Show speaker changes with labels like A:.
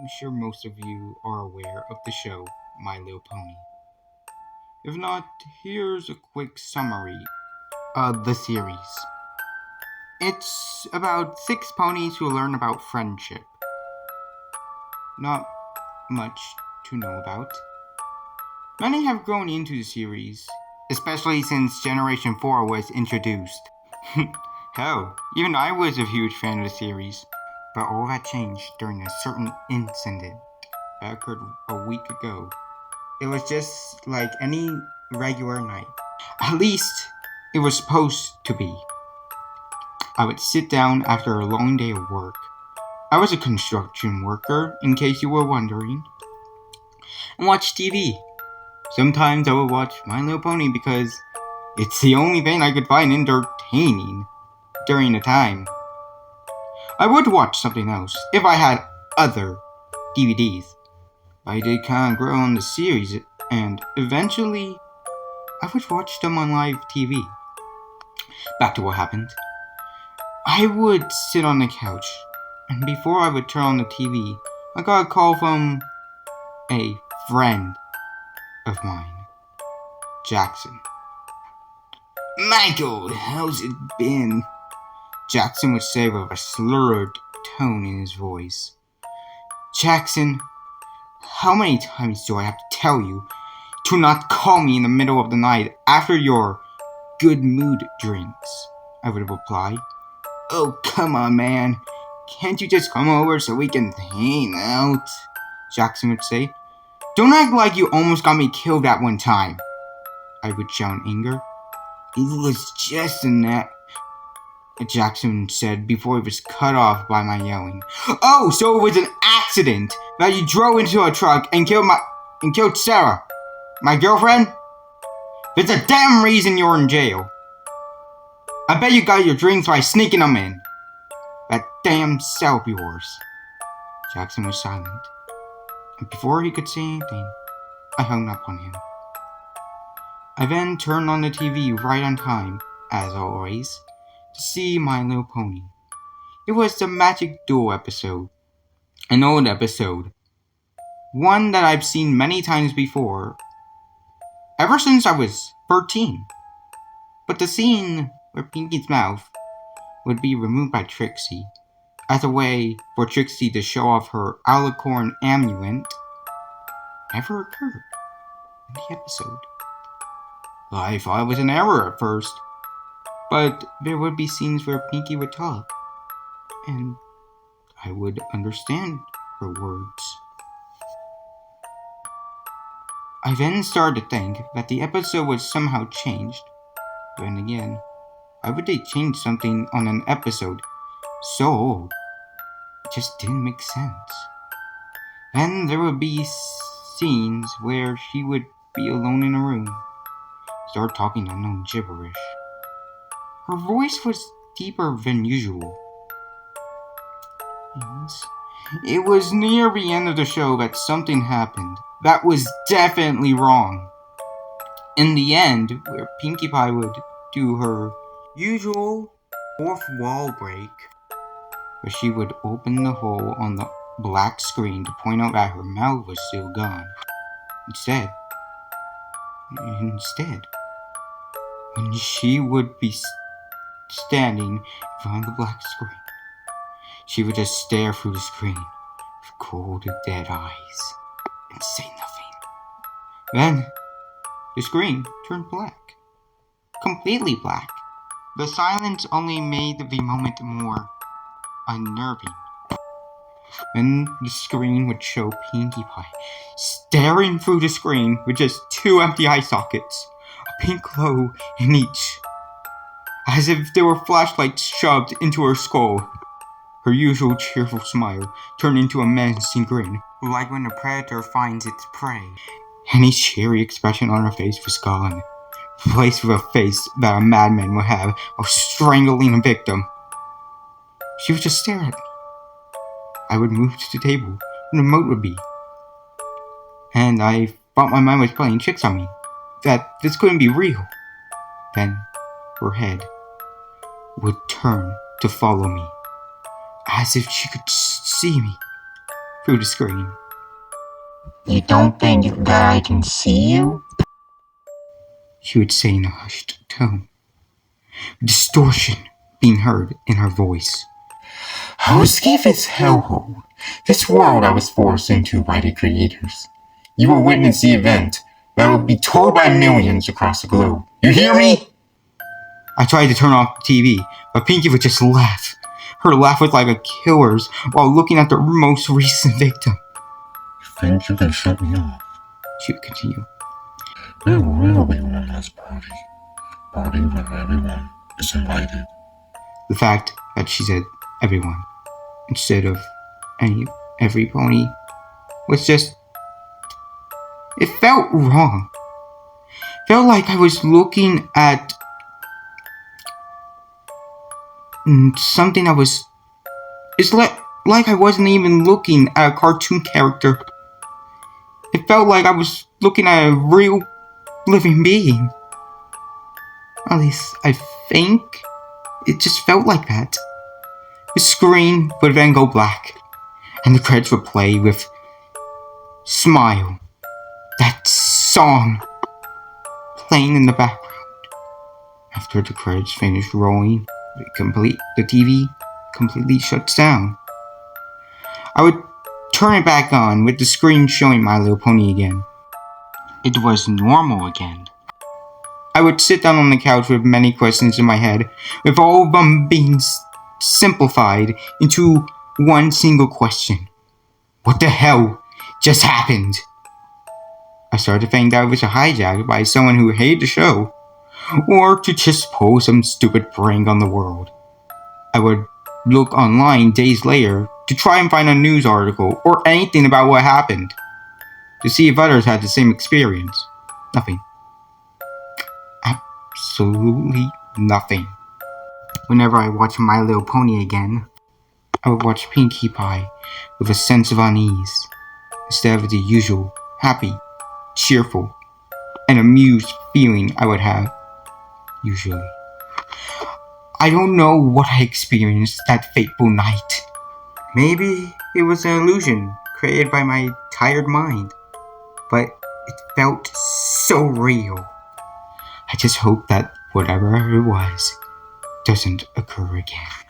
A: I'm sure most of you are aware of the show My Little Pony. If not, here's a quick summary of the series. It's about 6 ponies who learn about friendship. Not much to know about. Many have grown into the series, especially since Generation 4 was introduced. Hell, even I was a huge fan of the series, but all that changed during a certain incident that occurred a week ago. It was just like any regular night. At least, it was supposed to be. I would sit down after a long day of work. I was a construction worker, in case you were wondering, and watch TV. Sometimes I would watch My Little Pony because it's the only thing I could find entertaining during the time. I would watch something else if I had other DVDs. I did kind of grow on the series, and eventually I would watch them on live TV. Back to what happened. I would sit on the couch, and before I would turn on the TV, I got a call from a friend of mine, Jackson. "Michael, how's it been?" Jackson would say with a slurred tone in his voice. "Jackson, how many times do I have to tell you to not call me in the middle of the night after your good mood drinks?" I would reply. "Oh, come on, man. Can't you just come over so we can hang out?" Jackson would say. "Don't act like you almost got me killed at one time," I would shout in anger. "It was just a nap," Jackson said before he was cut off by my yelling. "Oh, so it was an accident that you drove into a truck and killed Sarah, my girlfriend? There's a damn reason you're in jail. I bet you got your drinks by sneaking them in. That damn cell of yours." Jackson was silent, and before he could say anything, I hung up on him. I then turned on the TV right on time, as always, to see My Little Pony. It was the Magic Duel episode, an old episode, one that I've seen many times before, ever since I was 13. But the scene where Pinky's mouth would be removed by Trixie, as a way for Trixie to show off her alicorn amulet, never occurred in the episode. I thought it was an error at first, but there would be scenes where Pinky would talk, and I would understand her words. I then started to think that the episode was somehow changed. Then again, why would they change something on an episode so old? It just didn't make sense. Then there would be scenes where she would be alone in a room, start talking unknown gibberish. Her voice was deeper than usual. It was near the end of the show that something happened that was definitely wrong. In the end, where Pinkie Pie would do her usual fourth wall break, where she would open the hole on the black screen to point out that her mouth was still gone. Instead, when she would be standing in front of the black screen, she would just stare through the screen with cold, dead eyes and say nothing. Then, the screen turned black. Completely black. The silence only made the moment more unnerving. Then the screen would show Pinkie Pie staring through the screen with just 2 empty eye sockets, a pink glow in each, as if there were flashlights shoved into her skull. Her usual cheerful smile turned into a menacing grin, like when a predator finds its prey. Any cheery expression on her face was gone, replaced with a face that a madman would have while strangling a victim. She would just stare at me. I would move to the table where the remote would be, and I thought my mind was playing tricks on me, that this couldn't be real. Then her head would turn to follow me, as if she could see me through the screen.
B: You don't think that I can see you?
A: She would say in a hushed tone, distortion being heard in her voice.
B: How escape this hellhole, this world I was forced into by the creators. You will witness the event that will be told by millions across the globe. You hear me?
A: I tried to turn off the TV, but Pinky would just laugh. Her laugh was like a killer's while looking at the most recent victim.
B: You think you can shut me off?
A: She would continue.
B: There will be one last party. Party where everyone is invited.
A: The fact that she said everyone instead of every pony was just... It felt wrong. Felt like I was looking at something that was... It's like I wasn't even looking at a cartoon character. It felt like I was looking at a real living being. At least I think it just felt like that. The screen would then go black, and the credits would play with Smile, that song, playing in the background. After the credits finished rolling, the TV completely shuts down. I would turn it back on with the screen showing My Little Pony again. It was normal again. I would sit down on the couch with many questions in my head, with all of them being simplified into one single question. What the hell just happened? I started to think that it was a hijack by someone who hated the show, or to just pull some stupid prank on the world. I would look online days later to try and find a news article or anything about what happened, to see if others had the same experience. Nothing. Absolutely nothing. Whenever I watch My Little Pony again, I would watch Pinkie Pie with a sense of unease, instead of the usual happy, cheerful, and amused feeling I would have, usually. I don't know what I experienced that fateful night. Maybe it was an illusion created by my tired mind, but it felt so real. I just hope that whatever it was doesn't occur again.